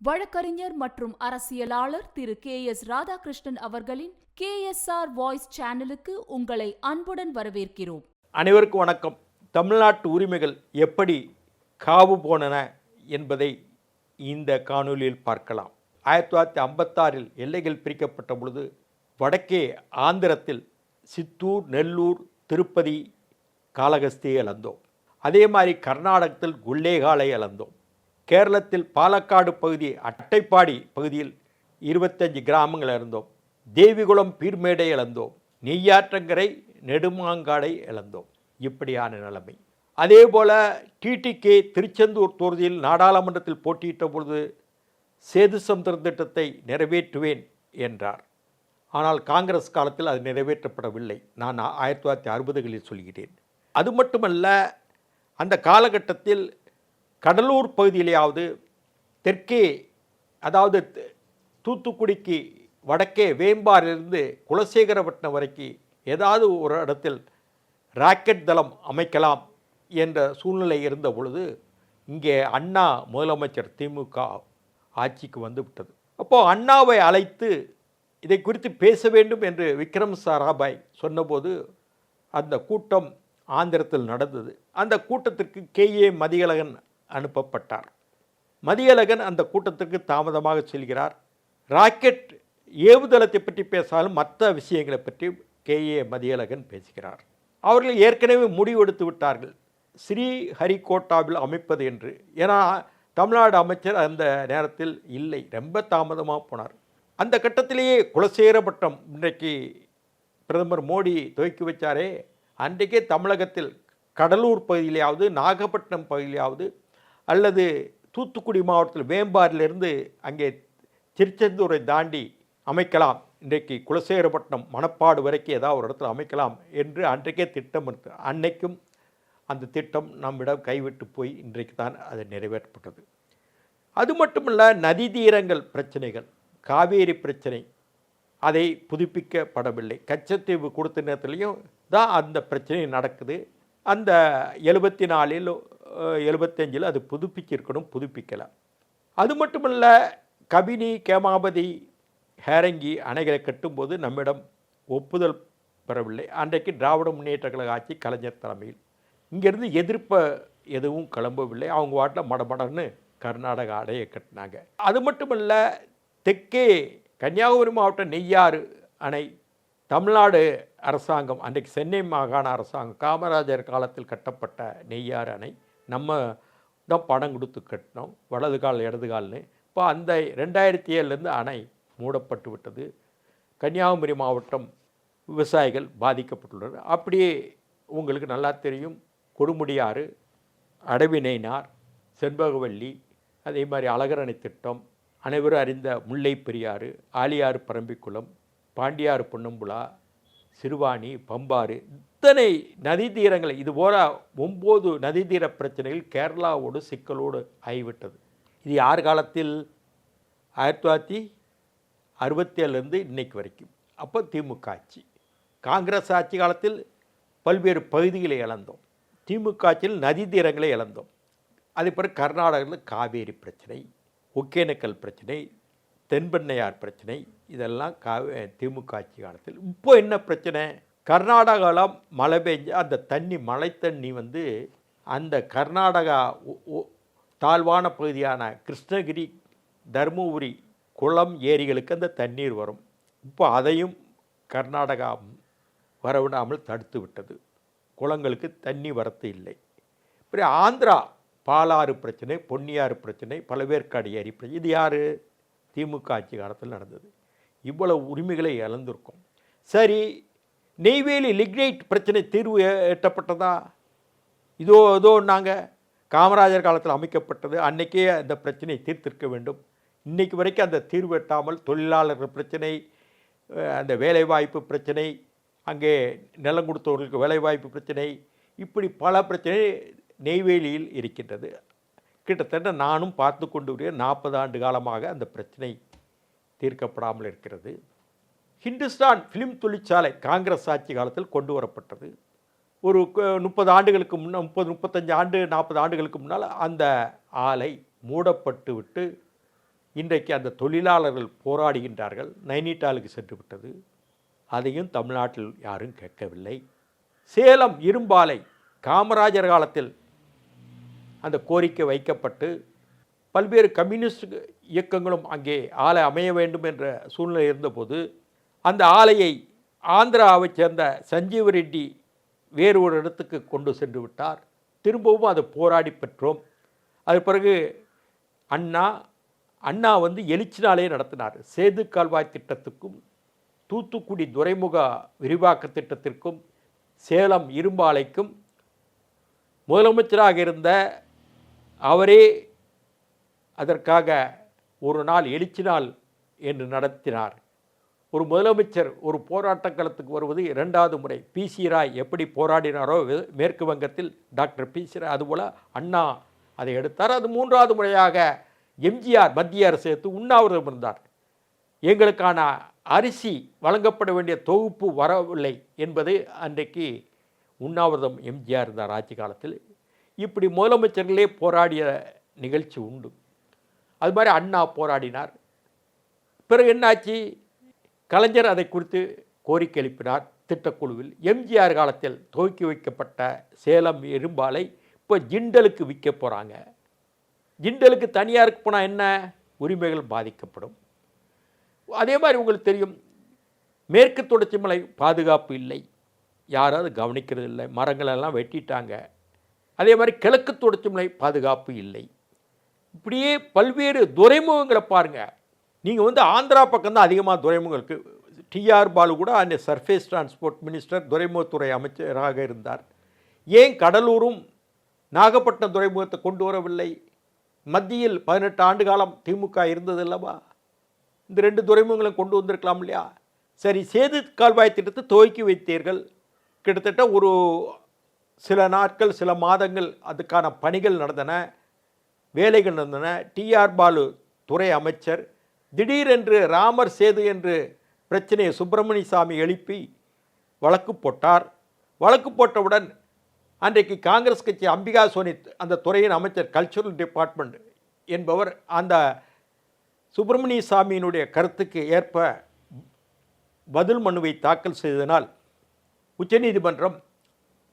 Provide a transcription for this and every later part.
வழக்கறிஞர் மற்றும் அரசியலாளர் திரு கே.எஸ். ராதாகிருஷ்ணன் அவர்களின் KSR வாய்ஸ் சேனலுக்கு உங்களை அன்புடன் வரவேற்கிறோம். அனைவருக்கும் வணக்கம். தமிழ்நாட்டு உரிமைகள் எப்படி காவு போனன என்பதை இந்த காணொலியில் பார்க்கலாம். 1956 எல்லைகள் பிரிக்கப்பட்ட பொழுது வடக்கே ஆந்திரத்தில் சித்தூர், நெல்லூர், திருப்பதி, காளகஸ்தியை இழந்தோம். அதே மாதிரி கர்நாடகத்தில் குல்லேகாலை இழந்தோம். கேரளத்தில் பாலக்காடு பகுதி, அட்டைப்பாடி பகுதியில் 25 கிராமங்கள் இழந்தோம். தேவிகுளம், பீர்மேடை இழந்தோம். நெய்யாற்றங்கரை, நெடுமாங்காடை இழந்தோம். இப்படியான நிலைமை. அதே போல் டிடிகே திருச்செந்தூர் தொகுதியில் நாடாளுமன்றத்தில் போட்டியிட்ட பொழுது சேது சமுத்திர திட்டத்தை நிறைவேற்றுவேன் என்றார். ஆனால் காங்கிரஸ் காலத்தில் அது நிறைவேற்றப்படவில்லை. நான் 1960களில் சொல்கிறேன். அது மட்டுமல்ல, அந்த காலகட்டத்தில் கடலூர் பகுதியிலேயாவது தெற்கே, அதாவது தூத்துக்குடிக்கு வடக்கே வேம்பாரிலிருந்து குலசேகரப்பட்டினம் வரைக்கும் ஏதாவது ஒரு இடத்தில் ராக்கெட் தளம் அமைக்கலாம் என்ற சூழ்நிலை இருந்த பொழுது இங்கே அண்ணா முதலமைச்சர் திமுக ஆட்சிக்கு வந்து விட்டது. அப்போது அண்ணாவை அழைத்து இதை குறித்து பேச வேண்டும் என்று விக்ரம் சாராபாய் சொன்னபோது அந்த கூட்டம் ஆந்திரத்தில் நடந்தது. அந்த கூட்டத்திற்கு KA மதியழகன் அனுப்பப்பட்டார். மதியழகன் அந்த கூட்டத்திற்கு தாமதமாக செல்கிறார். ராக்கெட் ஏவுதளத்தை பற்றி பேசாலும் மற்ற விஷயங்களை பற்றி KA மதியழகன் பேசுகிறார். அவர்கள் ஏற்கனவே முடிவெடுத்து விட்டார்கள் ஸ்ரீஹரிகோட்டாவில் அமைப்பது என்று. ஏன்னா தமிழ்நாடு அமைச்சர் அந்த நேரத்தில் இல்லை, ரொம்ப தாமதமாக போனார். அந்த கட்டத்திலேயே குலசேகரப்பட்டினம் இன்றைக்கு பிரதமர் மோடி துவக்கி வச்சாரே, அன்றைக்கே தமிழகத்தில் கடலூர் பகுதியிலாவது, நாகப்பட்டினம் பகுதியிலாவது, அல்லது தூத்துக்குடி மாவட்டத்தில் வேம்பாரிலிருந்து அங்கே திருச்செந்தூரை தாண்டி அமைக்கலாம், இன்றைக்கு குலசேகரப்பட்டினம் மணப்பாடு வரைக்கும் ஏதாவது ஒரு இடத்துல அமைக்கலாம் என்று அன்றைக்கே திட்டம் இருக்கு. அன்னைக்கும் அந்த திட்டம் நம்மிடம் கைவிட்டு போய் இன்றைக்கு தான் அது நிறைவேற்றப்பட்டது. அது மட்டுமல்ல, நதி தீரங்கள் பிரச்சனைகள், காவேரி பிரச்சனை, அதை புதுப்பிக்கப்படவில்லை. கச்சத்தீவு கொடுத்த நேரத்துலையும் தான் அந்த பிரச்சனை நடக்குது. அந்த 74 75 அது புதுப்பிச்சிருக்கணும், புதுப்பிக்கலாம். அது மட்டுமல்ல, கபினி, கேமாவதி, ஹேரங்கி அணைகளை கட்டும்போது நம்மிடம் ஒப்புதல் பெறவில்லை. அன்றைக்கு திராவிட முன்னேற்ற கழக ஆட்சி கலைஞர் தலைமையில். இங்கேருந்து எதிர்ப்பை எதுவும் கிளம்பவில்லை. அவங்க வாட்டில் மடமடன்னு கர்நாடக அணையை கட்டினாங்க. அது மட்டுமல்ல, தெற்கே கன்னியாகுமரி மாவட்டம் நெய்யாறு அணை தமிழ்நாடு அரசாங்கம், அன்றைக்கு சென்னை மாகாண அரசாங்கம் காமராஜர் காலத்தில் கட்டப்பட்ட நெய்யாறு அணை நம்ம தான் பணம் கொடுத்து கட்டினோம், வலது கால் இடது கால்னு. இப்போ அந்த 2007 அணை மூடப்பட்டு விட்டது. கன்னியாகுமரி மாவட்டம் விவசாயிகள் பாதிக்கப்பட்டுள்ளனர். அப்படியே உங்களுக்கு நல்லா தெரியும், கொடுமுடியாறு, அடவினைனார், செண்பகவல்லி, அதே மாதிரி அழகரணை திட்டம், அனைவரும் அறிந்த முல்லை பெரியாறு, ஆலியாறு பரம்பிக்குளம், பாண்டியாறு பொன்னம்புலா, சிறுவாணி, பம்பாறு, இத்தனை நதி தீரங்களை, இதுபோல 9 நதி தீர பிரச்சனைகள் கேரளாவோடு சிக்கலோடு ஆகிவிட்டது. இது யார் காலத்தில்? 1967 இன்னைக்கு வரைக்கும். அப்போ திமுக ஆட்சி. காங்கிரஸ் ஆட்சி காலத்தில் பல்வேறு பகுதிகளை இழந்தோம். திமுக ஆட்சியில் நதி தீரங்களை இழந்தோம். அதே பிறகு கர்நாடகத்தில் காவேரி பிரச்சனை, ஒகேனக்கல் பிரச்சனை, தென்பெண்ணையார் பிரச்சனை, இதெல்லாம் திமுக ஆட்சி காலத்தில். இப்போ என்ன பிரச்சனை? கர்நாடகாவில் மழை பெஞ்சு அந்த தண்ணி, மழை தண்ணி அந்த கர்நாடகா தாழ்வான பகுதியான கிருஷ்ணகிரி, தருமபுரி குளம், ஏரிகளுக்கு அந்த தண்ணீர் வரும். இப்போ அதையும் கர்நாடகா வரவிடாமல் தடுத்து விட்டது. குளங்களுக்கு தண்ணி வரத்து இல்லை. இப்படி ஆந்திரா பாலாறு பிரச்சனை, பொன்னியாறு பிரச்சனை, பழவேற்காடு ஏரி பிரச்சனை, இது யார்? திமுக ஆட்சி காலத்தில் நடந்தது. இவ்வளவு உரிமைகளை இழந்திருக்கும். சரி, நெய்வேலி லிக்னைட் பிரச்சனை தீர்வு எட்டப்பட்டதா? இதோ நாங்கள் காமராஜர் காலத்தில் அமைக்கப்பட்டது. அன்றைக்கே அந்த பிரச்சனையை தீர்த்திருக்க வேண்டும். இன்றைக்கு வரைக்கும் அந்த தீர்வு எட்டாமல் தொழிலாளர்கள் பிரச்சனை, அந்த வேலைவாய்ப்பு பிரச்சனை, அங்கே நிலம் கொடுத்தவர்களுக்கு வேலைவாய்ப்பு பிரச்சனை, இப்படி பல பிரச்சனை நெய்வேலியில் இருக்கின்றது. கிட்டத்தட்ட நானும் பார்த்து கொண்டு வருகிறேன். 40 ஆண்டு காலமாக அந்த பிரச்சனை தீர்க்கப்படாமல் இருக்கிறது. ஹிந்துஸ்தான் ஃபிலிம் தொழிற்சாலை காங்கிரஸ் ஆட்சி காலத்தில் கொண்டு வரப்பட்டது. ஒரு 30 ஆண்டுகளுக்கு முன்னால், 35 ஆண்டு 40 ஆண்டுகளுக்கு முன்னால் அந்த ஆலை மூடப்பட்டு விட்டு இன்றைக்கு அந்த தொழிலாளர்கள் போராடுகின்றார்கள். நைனிட்டாலுக்கு சென்று விட்டது. அதையும் தமிழ்நாட்டில் யாரும் கேட்கவில்லை. சேலம் இரும்பாலை காமராஜர் காலத்தில் அந்த கோரிக்கை வைக்கப்பட்டு பல்வேறு கம்யூனிஸ்ட் இயக்கங்களும் அங்கே ஆலை அமைய வேண்டும் என்ற சூழ்நிலை இருந்தபோது அந்த ஆலையை ஆந்திராவைச் சேர்ந்த சஞ்சீவ ரெட்டி வேறு ஒரு இடத்துக்கு கொண்டு சென்று விட்டார். திரும்பவும் அதை போராடி பெற்றோம். அது பிறகு அண்ணா எழுச்சினாலே நடத்தினார். சேது கால்வாய் திட்டத்துக்கும் தூத்துக்குடி துறைமுக விரிவாக்க திட்டத்திற்கும் சேலம் இரும்பாலைக்கும் முதலமைச்சராக இருந்த அவரே அதற்காக ஒரு நாள் எழுச்சி நாள் என்று நடத்தினார். ஒரு முதலமைச்சர் ஒரு போராட்ட களத்துக்கு வருவது இரண்டாவது முறை. பி.சி. ராய் எப்படி போராடினாரோ மேற்கு வங்கத்தில் டாக்டர் பி.சி. ராய், அதுபோல் அண்ணா அதை எடுத்தார். அது மூன்றாவது முறையாக எம்ஜிஆர் மத்திய அரசு எடுத்து உண்ணாவிரதம் இருந்தார். எங்களுக்கான அரிசி வழங்கப்பட வேண்டிய தொகுப்பு வரவில்லை என்பது அன்றைக்கு உண்ணாவிரதம் எம்ஜிஆர் இருந்தார் ஆட்சி காலத்தில். இப்படி முதலமைச்சர்களே போராடிய நிகழ்ச்சி உண்டு. அது மாதிரி அண்ணா போராடினார். பிறகு என்னாச்சு? கலைஞர் அதை குறித்து கோரிக்கை எழுப்பினார் திட்டக்குழுவில். எம்ஜிஆர் காலத்தில் துவக்கி வைக்கப்பட்ட சேலம் இரும்பாலை இப்போ ஜிண்டலுக்கு விற்க போகிறாங்க. ஜிண்டலுக்கு தனியாருக்கு போனால் என்ன உரிமைகள் பாதிக்கப்படும். அதே மாதிரி உங்களுக்கு தெரியும், மேற்கு தொடர்ச்சி மலை பாதுகாப்பு இல்லை, யாராவது கவனிக்கிறது இல்லை, மரங்களெல்லாம் வெட்டிட்டாங்க. அதே மாதிரி கிழக்கு தொடர்ச்சி மலை பாதுகாப்பு இல்லை. இப்படியே பல்வேறு துறைமுகங்களை பாருங்கள். நீங்கள் ஆந்திரா பக்கம்தான் அதிகமாக துறைமுகம் இருக்குது. டிஆர் பாலு கூட அந்த சர்ஃபேஸ் டிரான்ஸ்போர்ட் மினிஸ்டர் துறைமுகத்துறை அமைச்சராக இருந்தார். ஏன் கடலூரும் நாகப்பட்டினம் துறைமுகத்தை கொண்டு வரவில்லை? மத்தியில் 18 ஆண்டு காலம் திமுக இருந்தது அல்லவா? இந்த 2 துறைமுகங்களும் கொண்டு வந்திருக்கலாம் இல்லையா? சரி, சேது கால்வாய் திட்டத்தை துவக்கி வைத்தீர்கள். கிட்டத்தட்ட ஒரு சில நாட்கள் சில மாதங்கள் அதுக்கான பணிகள் நடந்தன, வேலைகள் நடந்தன. டிஆர் பாலு துறை அமைச்சர் திடீரென்று ராமர் சேது என்று பிரச்சனையை சுப்பிரமணிய சாமி எழுப்பி வழக்கு போட்டார். வழக்கு போட்டவுடன் அன்றைக்கு காங்கிரஸ் கட்சி அம்பிகா சோனி அந்த துறையின் அமைச்சர் கல்ச்சுரல் டிபார்ட்மெண்ட் என்பவர் அந்த சுப்பிரமணிய சாமியினுடைய கருத்துக்கு ஏற்ப பதில் மனுவை தாக்கல் செய்ததனால் உச்சநீதிமன்றம்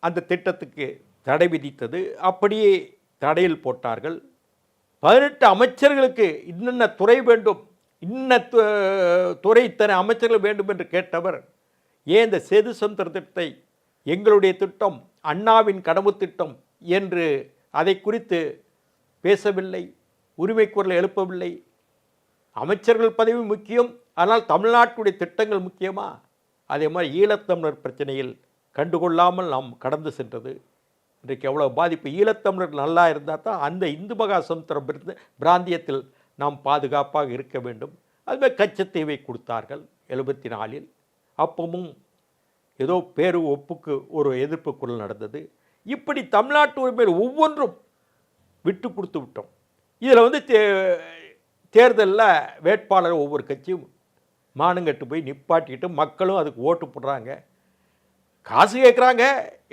அந்த திட்டத்துக்கு தடை விதித்தது. அப்படியே தடையில் போட்டார்கள். 18 அமைச்சர்களுக்கு இன்னென்ன துறை வேண்டும், இன்ன துறை இத்தனை அமைச்சர்கள் வேண்டும் என்று கேட்டவர் ஏன் இந்த சேது சமுத்திர திட்டத்தை எங்களுடைய திட்டம், அண்ணாவின் கனவு திட்டம் என்று அதை குறித்து பேசவில்லை, உரிமை குரல் எழுப்பவில்லை? அமைச்சர்கள் பதவி முக்கியம், ஆனால் தமிழ்நாட்டுடைய திட்டங்கள் முக்கியமா? அதே மாதிரி ஈழத்தமிழர் பிரச்சனையில் கண்டுகொள்ளாமல் நாம் கடந்து சென்றது இன்றைக்கு எவ்வளோ பாதிப்பு. ஈழத்தமிழர் நல்லா இருந்தால் தான் அந்த இந்து மகா சமுத்திர பிராந்தியத்தில் நாம் பாதுகாப்பாக இருக்க வேண்டும். அதுமாதிரி கச்சத்தீவை கொடுத்தார்கள் 74. அப்பவும் ஏதோ பேரு ஒப்புக்கு ஒரு எதிர்ப்பு குரல் நடந்தது. இப்படி தமிழ்நாட்டு உரிமையில் ஒவ்வொன்றும் விட்டு கொடுத்து விட்டோம். இதில் தேர்தலில் வேட்பாளர் ஒவ்வொரு கட்சியும் மானங்கட்டு போய் நிப்பாட்டிக்கிட்டு மக்களும் அதுக்கு ஓட்டு போடுறாங்க. காசு கேட்குறாங்க,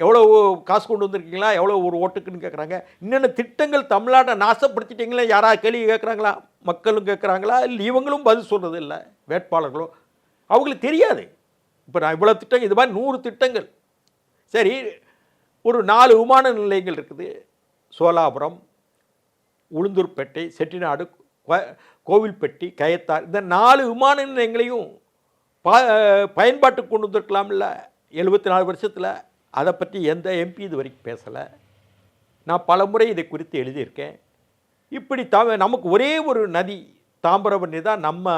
எவ்வளோ காசு கொண்டு வந்திருக்கீங்களா, எவ்வளோ ஒரு ஓட்டுக்குன்னு கேட்குறாங்க. இன்னென்ன திட்டங்கள் தமிழ்நாட்டை நாசப்படுத்திட்டீங்களா யாராவது கேள்வி கேட்குறாங்களா? மக்களும் கேட்குறாங்களா? இல்லை இவங்களும் பதில் சொல்கிறது இல்லை வேட்பாளர்களும். அவங்களுக்கு தெரியாது. இப்போ நான் இவ்வளோ திட்டம், இது மாதிரி 100 திட்டங்கள். சரி, ஒரு 4 விமான நிலையங்கள் இருக்குது. சோலாபுரம், உளுந்தூர்பேட்டை, செட்டிநாடு, கோவில்பட்டி, கயத்தார், இந்த 4 விமான நிலையங்களையும் பயன்பாட்டுக்கு கொண்டு வந்திருக்கலாம்ல 74 வருஷத்தில். அதை பற்றி எந்த எம்பி இது வரைக்கும் பேசலை. நான் பல முறை இதை குறித்து எழுதியிருக்கேன். இப்படி நமக்கு ஒரே ஒரு நதி தாமிரபரணி தான் நம்ம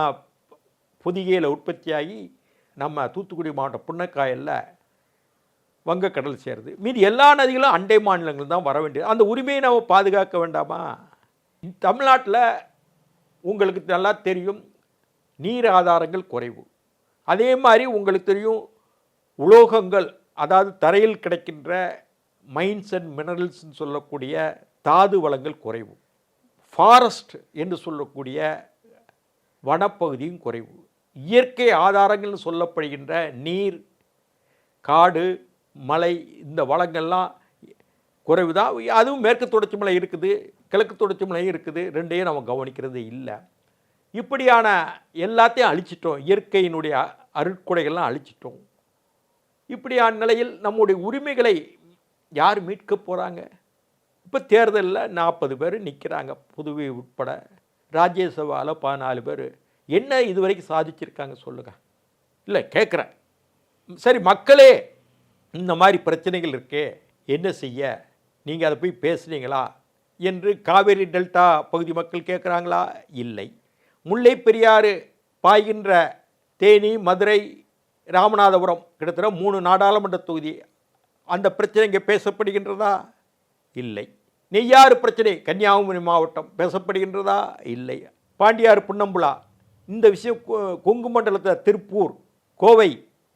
பொதிகையில் உற்பத்தியாகி நம்ம தூத்துக்குடி மாவட்டம் புன்னக்காயலில் வங்கக்கடல் சேருது. மீதி எல்லா நதிகளும் அண்டை மாநிலங்கள் தான் வர வேண்டியது. அந்த உரிமையை நம்ம பாதுகாக்க வேண்டாமா? தமிழ்நாட்டில் உங்களுக்கு நல்லா தெரியும், நீர் ஆதாரங்கள் குறைவு. அதே மாதிரி உங்களுக்கு தெரியும், உலோகங்கள், அதாவது தரையில் கிடைக்கின்ற மைன்ஸ் அண்ட் மினரல்ஸ்ன்னு சொல்லக்கூடிய தாது வளங்கள் குறைவு. ஃபாரஸ்ட் என்று சொல்லக்கூடிய வனப்பகுதியும் குறைவு. இயற்கை ஆதாரங்கள்னு சொல்லப்படுகின்ற நீர், காடு, மலை, இந்த வளங்கள்லாம் குறைவு தான். அதுவும் மேற்கு தொடர்ச்சி மலை இருக்குது, கிழக்கு தொடர்ச்சி மலையும் இருக்குது. ரெண்டையும் நம்ம கவனிக்கிறது இல்லை. இப்படியான எல்லாத்தையும் அழிச்சிட்டோம். இயற்கையினுடைய அருட்கொடைகள்லாம் அழிச்சிட்டோம். இப்படியான நிலையில் நம்முடைய உரிமைகளை யார் மீட்க போகிறாங்க? இப்போ தேர்தலில் 40 பேர் நிற்கிறாங்க, புதுவை உட்பட. ராஜ்யசபாவில் 14 பேர். என்ன இதுவரைக்கும் சாதிச்சிருக்காங்க சொல்லுங்கள்? இல்லை கேட்குறேன். சரி, மக்களே இந்த மாதிரி பிரச்சனைகள் இருக்கே, என்ன செய்ய, நீங்கள் அதை போய் பேசுனீங்களா என்று காவேரி டெல்டா பகுதி மக்கள் கேட்குறாங்களா? இல்லை. முல்லை பெரியாறு பாய்கின்ற தேனி, மதுரை, ராமநாதபுரம் கிட்டத்தட்ட 3 நாடாளுமன்ற தொகுதி, அந்த பிரச்சனை இங்கே பேசப்படுகின்றதா? இல்லை. நெய்யாறு பிரச்சனை கன்னியாகுமரி மாவட்டம் பேசப்படுகின்றதா? இல்லை. பாண்டியாறு புன்னம்புலா, இந்த விஷயம் கொங்கு மண்டலத்தில் திருப்பூர், கோவை,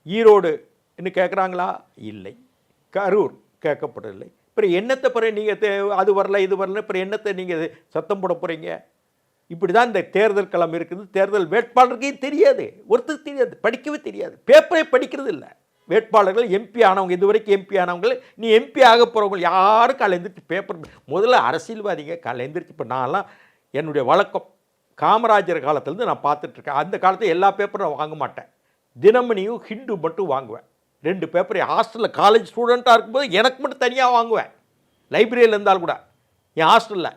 ஈரோடு இன்னும் கேட்குறாங்களா? இல்லை. கரூர் கேட்கப்படவில்லை. அப்புறம் என்னத்தை பிறகு நீங்கள் அது வரல இது வரல, அப்புறம் என்னத்தை நீங்கள் சத்தம் போட போகிறீங்க? இப்படி தான் இந்த தேர்தல் களம் இருக்குது. தேர்தல் வேட்பாளருக்கே தெரியாது, ஒருத்தருக்கு தெரியாது, படிக்கவே தெரியாது, பேப்பரே படிக்கிறது இல்லை. வேட்பாளர்கள் எம்பி ஆனவங்க, இதுவரைக்கும் எம்பி ஆனவங்க, நீ எம்பி ஆக போகிறவங்க யாரும் காலை எந்திரிச்சு பேப்பர், முதல்ல அரசியல்வாதிங்க காலை எந்திரிச்சு. இப்போ நான்லாம் என்னுடைய வழக்கம் காமராஜர் காலத்துலேருந்து நான் பார்த்துட்ருக்கேன். அந்த காலத்தில் எல்லா பேப்பரும் நான் வாங்க மாட்டேன். தினமணியும் ஹிண்டு மட்டும் வாங்குவேன். 2 பேப்பர் ஹாஸ்டலில் காலேஜ் ஸ்டூடெண்ட்டாக இருக்கும்போது எனக்கு மட்டும் தனியாக வாங்குவேன். லைப்ரரியில் இருந்தால் கூட என் ஹாஸ்டலில்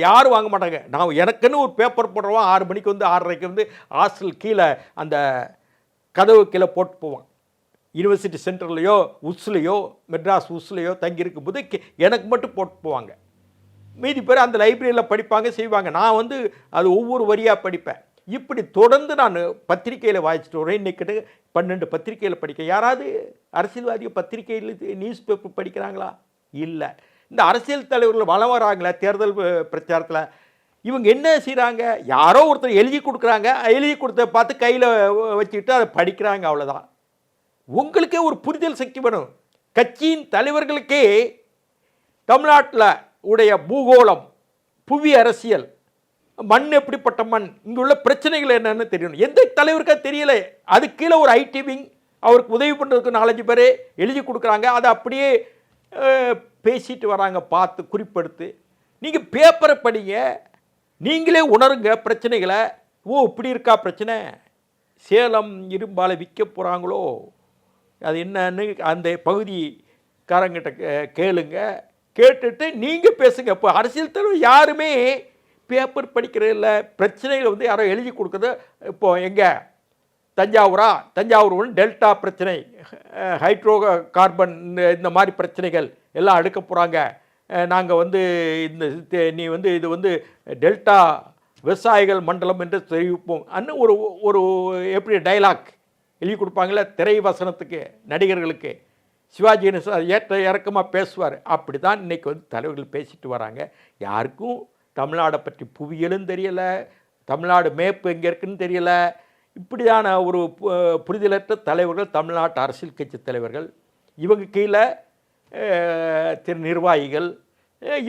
யாரும் வாங்க மாட்டாங்க. நான் எனக்குன்னு ஒரு பேப்பர் போடுறவன் 6 மணிக்கு வந்து 6:30க்கு வந்து ஹாஸ்டல் கீழே அந்த கதவு கீழே போட்டு போவான். யூனிவர்சிட்டி சென்டர்லையோ உஸ்லையோ மெட்ராஸ் உஸ்லையோ தங்கியிருக்கும் போது எனக்கு மட்டும் போட்டு போவாங்க. மீதி பேர் அந்த லைப்ரரியில் படிப்பாங்க, செய்வாங்க. நான் வந்து அது ஒவ்வொரு வரியாக படிப்பேன். இப்படி தொடர்ந்து நான் பத்திரிக்கையில் வாசிச்சுட்டு வரேன். இன்றைக்கிட்ட 12 பத்திரிக்கையில் படிக்க. யாராவது அரசியல்வாதிகள் பத்திரிகையில் நியூஸ் பேப்பர் படிக்கிறாங்களா? இல்லை. இந்த அரசியல் தலைவர்கள் வளம் வராங்களே தேர்தல் பிரச்சாரத்தில், இவங்க என்ன செய்கிறாங்க? யாரோ ஒருத்தர் எழுதி கொடுக்குறாங்க, எழுதி கொடுத்த பார்த்து கையில் வச்சுக்கிட்டு அதை படிக்கிறாங்க, அவ்வளோதான். உங்களுக்கே ஒரு புரிதல் சக்தி வேணும். கட்சியின் தலைவர்களுக்கே தமிழ்நாட்டில் உடைய பூகோளம், புவி அரசியல், மண் எப்படிப்பட்ட மண், இங்கே உள்ள பிரச்சனைகள் என்னென்னு தெரியணும். எந்த தலைவருக்கா தெரியல. அது கீழே ஒரு ஐடி விங் அவருக்கு உதவி பண்ணுறதுக்கு 4-5 பேர் எழுதி கொடுக்குறாங்க, அதை அப்படியே பேசிட்டு வராங்க, பார்த்து குறிப்பெடுத்து. நீங்கள் பேப்பரை படிங்க, நீங்களே உணருங்க பிரச்சனைகளை. ஓ இப்படி இருக்கா பிரச்சனை, சேலம் இரும்பால் விற்க போகிறாங்களோ, அது என்னன்னு அந்த பகுதிக்காரங்கிட்ட கேளுங்க, கேட்டுட்டு நீங்கள் பேசுங்க. இப்போ அரசியல் தலைவர் யாருமே பேப்பர் படிக்கிறது இல்லை. பிரச்சனைகள் வந்து யாரோ எழுதி கொடுக்குறது. இப்போது எங்கே தஞ்சாவூர் டெல்டா பிரச்சனை, ஹைட்ரோ கார்பன், இந்த மாதிரி பிரச்சனைகள் எல்லாம் அடுக்க போகிறாங்க. நாங்கள் வந்து நீ வந்து இது வந்து டெல்டா விவசாயிகள் மண்டலம் என்று தெரிவிப்போம் அன்னு ஒரு எப்படி டைலாக் எழுதி கொடுப்பாங்களே திரை வசனத்துக்கு, நடிகர்களுக்கு. சிவாஜி கணேசன் ஏற்ற இறக்கமாக பேசுவார். அப்படி தான் இன்றைக்கி வந்து தலைவர்கள் பேசிட்டு வராங்க. யாருக்கும் தமிழ்நாடை பற்றி புவியியலும் தெரியலை, தமிழ்நாடு மேப்பு எங்கே இருக்குன்னு தெரியலை. இப்படியான ஒரு புரிதலற்ற தலைவர்கள் தமிழ்நாட்டு அரசியல் கட்சி தலைவர்கள். இவங்க கீழே நிர்வாகிகள்,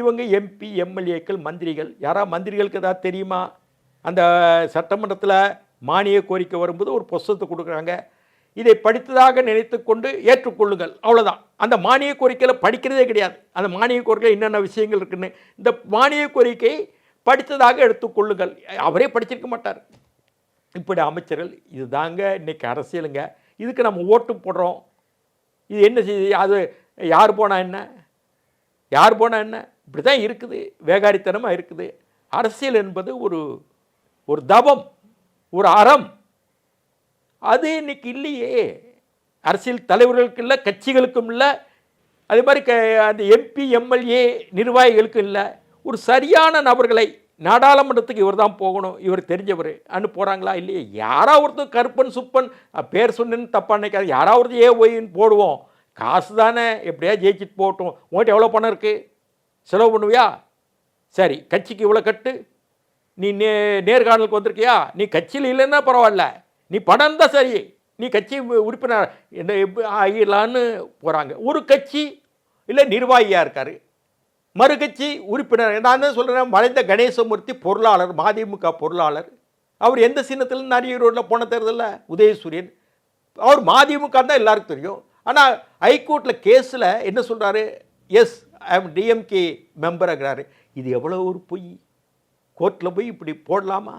இவங்க எம்பி, எம்எல்ஏக்கள், மந்திரிகள். யாராவது மந்திரிகளுக்கு ஏதாவது தெரியுமா? அந்த சட்டமன்றத்தில் மானிய கோரிக்கை வரும்போது ஒரு புஸ்தகத்தை கொடுக்குறாங்க, இதை படித்ததாக நினைத்து கொண்டு ஏற்றுக்கொள்ளுங்கள், அவ்வளோதான். அந்த மானிய கோரிக்கையில் படிக்கிறதே கிடையாது. அந்த மானிய கோரிக்கையில் என்னென்ன விஷயங்கள் இருக்குன்னு, இந்த மானிய கோரிக்கை படித்ததாக எடுத்துக்கொள்ளுங்கள், அவரே படிச்சிருக்க மாட்டார். இப்படி அமைச்சர்கள். இது தாங்க இன்றைக்கி அரசியலுங்க. இதுக்கு நம்ம ஓட்டு போடுறோம். இது என்ன செய்யுது? அது யார் போனால் என்ன, யார் போனால் என்ன, இப்படி தான் இருக்குது, வேகாரித்தனமாக இருக்குது. அரசியல் என்பது ஒரு தவம், ஒரு அறம். அது இன்னைக்கு இல்லையே. அரசியல் தலைவர்களுக்கு இல்லை, கட்சிகளுக்கும் இல்லை, அதே மாதிரி அந்த எம்பி, எம்எல்ஏ, நிர்வாகிகளுக்கும் இல்லை. ஒரு சரியான நபர்களை நாடாளுமன்றத்துக்கு இவர் தான் போகணும், இவர் தெரிஞ்சவர் அனு போகிறாங்களா? இல்லையே. யாராவது ஒருத்தர் கருப்பன் சுப்பன் பேர் சொன்னு தப்பாக நினைக்காது, யாராவது ஒய்ன்னு போடுவோம். காசு தானே, எப்படியா ஜெயிச்சுட்டு போகட்டும். உங்கள்கிட்ட எவ்வளோ பணம் இருக்குது, செலவு பண்ணுவியா? சரி, கட்சிக்கு இவ்வளோ கட்டு. நீ நேர்காணலுக்கு வந்திருக்கியா? நீ கட்சியில் இல்லைன்னா பரவாயில்ல, நீ பணம் தான் சரி, நீ கட்சி உறுப்பினர் என்ன ஆகிடலான்னு போகிறாங்க. ஒரு கட்சி இல்லை நிர்வாகியாக இருக்கார், மறு கட்சி உறுப்பினர். நான் தான் சொல்கிறேன், மறைந்த கணேசமூர்த்தி பொருளாளர், மதிமுக பொருளாளர். அவர் எந்த சின்னத்தில் நிறைய ரோட்டில் போன தேர்தலில் உதயசூரியன், அவர் மதிமுக தான் எல்லாருக்கும் தெரியும். ஆனால் ஹைகோர்ட்டில் கேஸில் என்ன சொல்கிறாரு? எஸ் ஐ எம் டிஎம்கே மெம்பருங்கிறாரு. இது எவ்வளோ ஒரு பொய். கோர்ட்டில் போய் இப்படி போடலாமா?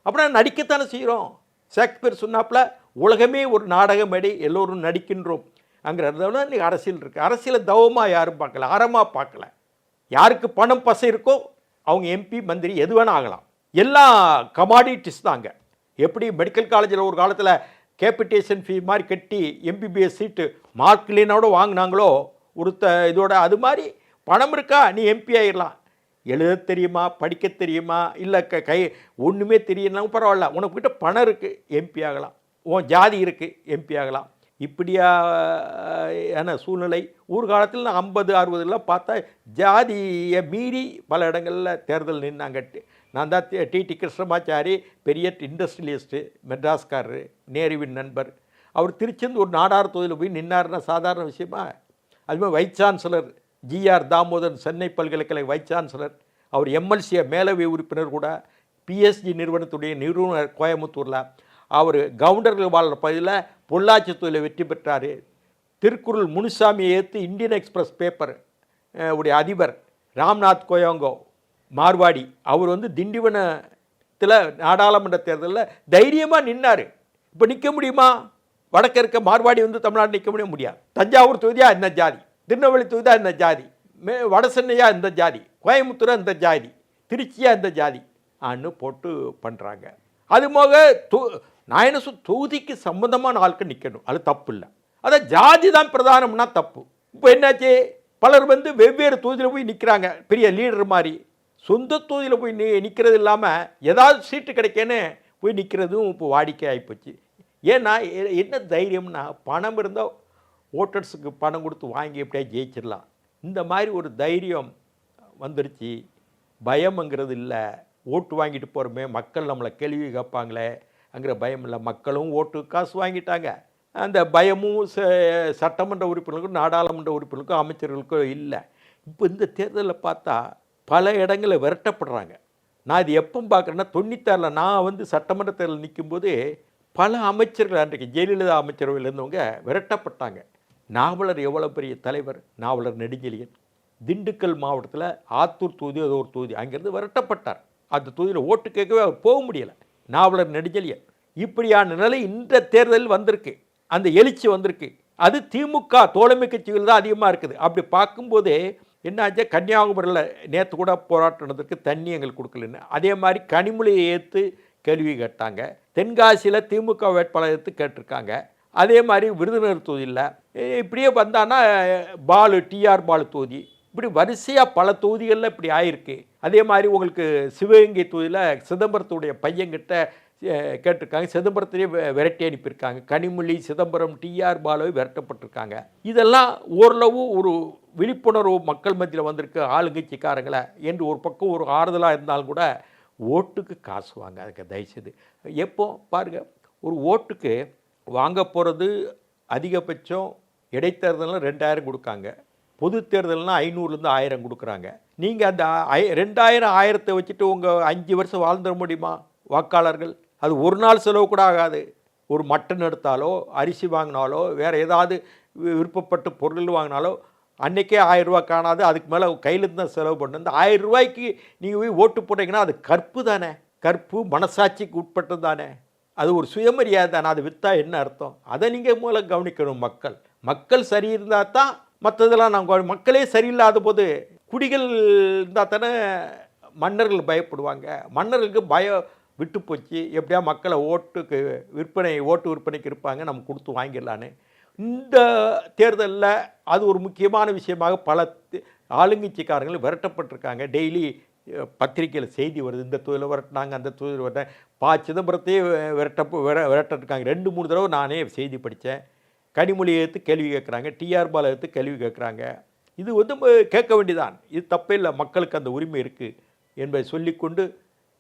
அப்புறம் நடிக்கத்தானே செய்கிறோம். ஷேக்ஸ்பியர் சொன்னாப்புல உலகமே ஒரு நாடக மேடை, எல்லோரும் நடிக்கின்றோம் அங்கிறத இன்றைக்கி அரசியல் இருக்குது. அரசியலை தவமாக யாரும் பார்க்கல, அறமாக பார்க்கல. யாருக்கு பணம் பசை இருக்கோ அவங்க எம்பி மந்திரி எது வேணால் ஆகலாம். எல்லாம் கமாடிட்டிஸ் தாங்க. எப்படி மெடிக்கல் காலேஜில் ஒரு காலத்தில் கேபிட்டேஷன் ஃபீ மாதிரி கட்டி எம்பிபிஎஸ் சீட்டு மார்க் இல்லைனோட வாங்கினாங்களோ இதோட, அது மாதிரி பணம் இருக்கா நீ எம்பி ஆகிடலாம். எழுத தெரியுமா, படிக்க தெரியுமா, இல்லை கை ஒன்றுமே தெரியலாம் பரவாயில்ல, உனக்கிட்ட பணம் இருக்குது எம்பி ஆகலாம், உன் ஜாதி இருக்குது எம்பி ஆகலாம். இப்படியான சூழ்நிலை ஊர் காலத்தில் 50-60 பார்த்தா ஜாதியை மீறி பல இடங்களில் தேர்தல் நின்னாங்கட்டு. நான் தான் டிடி கிருஷ்ணமாச்சாரி, பெரிய இண்டஸ்ட்ரியலிஸ்ட்டு, மெட்ராஸ்காரரு, நேருவின் நண்பர். அவர் திருச்செந்தூர் ஒரு நாடார் தொகுதியில் போய் நின்னார்னா சாதாரண விஷயமா? அதுமாதிரி vice chancellor G R Damodaran, Chennai பல்கலைக்கழக வைஸ் சான்சலர், அவர் எம்எல்சியை மேலவை உறுப்பினர் கூட, பிஎஸ்ஜி நிறுவனத்துடைய நிறுவனர் கோயம்புத்தூரில். அவர் கவுண்டர்கள் வாழ்கிற பகுதியில் பொள்ளாச்சி தொழிலில் வெற்றி பெற்றார். திருக்குறள் முனுசாமியை ஏற்று இந்தியன் எக்ஸ்பிரஸ் பேப்பர் உடைய அதிபர் ராம்நாத் கோயங்கோ மார்வாடி, அவர் திண்டிவனத்தில் நாடாளுமன்ற தேர்தலில் தைரியமாக நின்னார். இப்போ நிற்க முடியுமா? வடக்க இருக்க மார்வாடி தமிழ்நாடு நிற்க முடியாது. தஞ்சாவூர் தொகுதியா இந்த ஜாதி, திருநெல்வேலி தொகுதியா இந்த ஜாதி, வட சென்னையா இந்த ஜாதி, கோயம்புத்தூரா இந்த ஜாதி, திருச்சியா இந்த ஜாதி ஆன்னு போட்டு பண்ணுறாங்க. அது போக நான் என்ன தொகுதிக்கு சம்பந்தமான ஆட்கள் நிற்கணும், அது தப்பு இல்லை. அதான் ஜாதி தான் பிரதானம்னா தப்பு. இப்போ என்னாச்சு, பலர் வெவ்வேறு தொகுதியில் போய் நிற்கிறாங்க, பெரிய லீடர் மாதிரி. சொந்த தொகுதியில் போய் நிற்கிறது இல்லாமல் ஏதாவது சீட்டு கிடைக்கேன்னு போய் நிற்கிறதும் இப்போ வாடிக்கை ஆகிப்போச்சு. ஏன்னா என்ன தைரியம்னா, பணம் இருந்தால் ஓட்டர்ஸுக்கு பணம் கொடுத்து வாங்கி எப்படியா ஜெயிச்சிடலாம். இந்த மாதிரி ஒரு தைரியம் வந்துருச்சு. பயம்ங்கிறது இல்லை. ஓட்டு வாங்கிட்டு போகிறோமே, மக்கள் நம்மளை கேள்வி கேட்பாங்களே அங்கிற பயம் இல்லை. மக்களும் ஓட்டு காசு வாங்கிட்டாங்க. அந்த பயமும் சட்டமன்ற உறுப்பினர்களுக்கும் நாடாளுமன்ற உறுப்பினர்களுக்கும் அமைச்சர்களுக்கும் இல்லை. இப்போ இந்த தேர்தலில் பார்த்தா பல இடங்களில் விரட்டப்படுறாங்க. நான் இது எப்போ பார்க்குறேன்னா, 96 நான் சட்டமன்ற தேர்தல் நிற்கும்போது பல அமைச்சர்கள், அன்றைக்கு ஜெயலலிதா அமைச்சரவையில் இருந்தவங்க விரட்டப்பட்டாங்க. நாவலர் எவ்வளோ பெரிய தலைவர், நாவலர் நெடுஞ்செழியன் திண்டுக்கல் மாவட்டத்தில் ஆத்தூர் தொகுதி, அது ஒரு தொகுதி, அங்கேருந்து விரட்டப்பட்டார். அந்த தொகுதியில் ஓட்டு கேட்கவே அவர் போக முடியலை, நாவலர் நெடுஞ்செழியன். இப்படியான நிலை இந்த தேர்தலில் வந்திருக்கு, அந்த எழுச்சி வந்திருக்கு. அது திமுக தோழமை கட்சிகள் தான் அதிகமாக இருக்குது. அப்படி பார்க்கும்போதே என்னாச்சு, கன்னியாகுமரியில் நேற்று கூட போராட்டம் நடந்திருக்கு, தண்ணி எங்களுக்கு கொடுக்கலன்னு. அதே மாதிரி கனிமொழியை ஏற்று கேள்வி கேட்டாங்க. தென்காசியில் திமுக வேட்பாளர் எடுத்து கேட்டிருக்காங்க. அதே மாதிரி விருதுநகர் தொகுதியில் இப்படியே வந்தான்னா பாலு, டிஆர் பாலு தொகுதி, இப்படி வரிசையாக பல தொகுதிகளில் இப்படி ஆயிருக்கு. அதே மாதிரி உங்களுக்கு சிவகங்கை தொகுதியில் சிதம்பரத்துடைய பையன்கிட்ட கேட்டிருக்காங்க, சிதம்பரத்திலே விரட்டி அனுப்பியிருக்காங்க. கனிமொழி, சிதம்பரம், டிஆர் பாலுவை விரட்டப்பட்டிருக்காங்க. இதெல்லாம் ஓரளவு ஒரு விழிப்புணர்வு மக்கள் மத்தியில் வந்திருக்கு ஆளுங்கட்சிக்காரங்களை என்று ஒரு பக்கம் ஒரு ஆறுதலாக இருந்தாலும் கூட ஓட்டுக்கு காசு வாங்க அதுக்கு தயவுசெய்து. எப்போ பாருங்கள், ஒரு ஓட்டுக்கு வாங்க போகிறது அதிகபட்சம் இடைத்தேர்தலில் 2000 கொடுக்காங்க, பொது தேர்தல்னால் 500லேருந்து 1000 கொடுக்குறாங்க. நீங்கள் அந்த 2000 1000 வச்சுட்டு உங்கள் 5 வருஷம் வாழ்ந்துட முடியுமா வாக்காளர்கள்? அது ஒரு நாள் செலவு கூட ஆகாது. ஒரு மட்டன் எடுத்தாலோ, அரிசி வாங்கினாலோ, வேறு ஏதாவது விருப்பப்பட்டு பொருள் வாங்கினாலோ அன்றைக்கே 1000 ரூபா காணாது. அதுக்கு மேலே கையிலேருந்து தான் செலவு பண்ணணும். இந்த 1000 ரூபாய்க்கு நீங்கள் போய் ஓட்டு போட்டிங்கன்னா அது கற்பு தானே, கற்பு மனசாட்சிக்கு உட்பட்டது தானே, அது ஒரு சுயமரியாதை தானே. அது விற்றா என்ன அர்த்தம்? அதை நீங்கள் மூலம் கவனிக்கணும். மக்கள் சரி இருந்தால் தான் மற்றதெல்லாம் நாங்கள். மக்களே சரியில்லாத போது குடிகள் இருந்தால் தானே மன்னர்கள் பயப்படுவாங்க. மன்னர்களுக்கு பயம் விட்டு போச்சு. எப்படியா மக்களை ஓட்டு விற்பனைக்கு இருப்பாங்க, நம்ம கொடுத்து வாங்கிடலான்னு. இந்த தேர்தலில் அது ஒரு முக்கியமான விஷயமாக பல ஆளுங்கட்சிக்காரர்கள் விரட்டப்பட்டிருக்காங்க. டெய்லி பத்திரிக்கையில் செய்தி வருது, இந்த தொழில் விரட்டினாங்க, அந்த தொழில் விரட்ட சிதம்பரத்தையே விரட்டிருக்காங்க. 2-3 தடவை நானே செய்தி படித்தேன். கனிமொழியை எடுத்து கேள்வி கேட்குறாங்க, டிஆர் பாலை எடுத்து கேள்வி கேட்குறாங்க. இது கேட்க வேண்டியதான், இது தப்பே இல்லை, மக்களுக்கு அந்த உரிமை இருக்குது என்பதை சொல்லிக்கொண்டு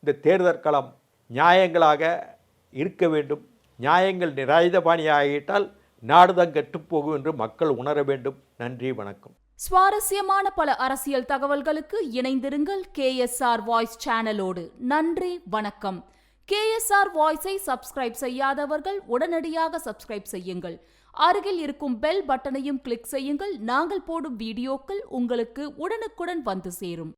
இந்த தேர்தல் களம் நியாயங்களாக இருக்க வேண்டும். நியாயங்கள் ராஜபாணியாகிட்டால் நாடுதான் கெட்டுப்போகும் என்று மக்கள் உணர வேண்டும். நன்றி, வணக்கம். சுவாரஸ்யமான பல அரசியல் தகவல்களுக்கு இணைந்திருங்கள் KSR வாய்ஸ் சேனலோடு. நன்றி, வணக்கம். KSR வாய்ஸை சப்ஸ்கிரைப் செய்யாதவர்கள் உடனடியாக சப்ஸ்கிரைப் செய்யுங்கள். அருகில் இருக்கும் பெல் பட்டனையும் கிளிக் செய்யுங்கள். நாங்கள் போடும் வீடியோக்கள் உங்களுக்கு உடனுக்குடன் வந்து சேரும்.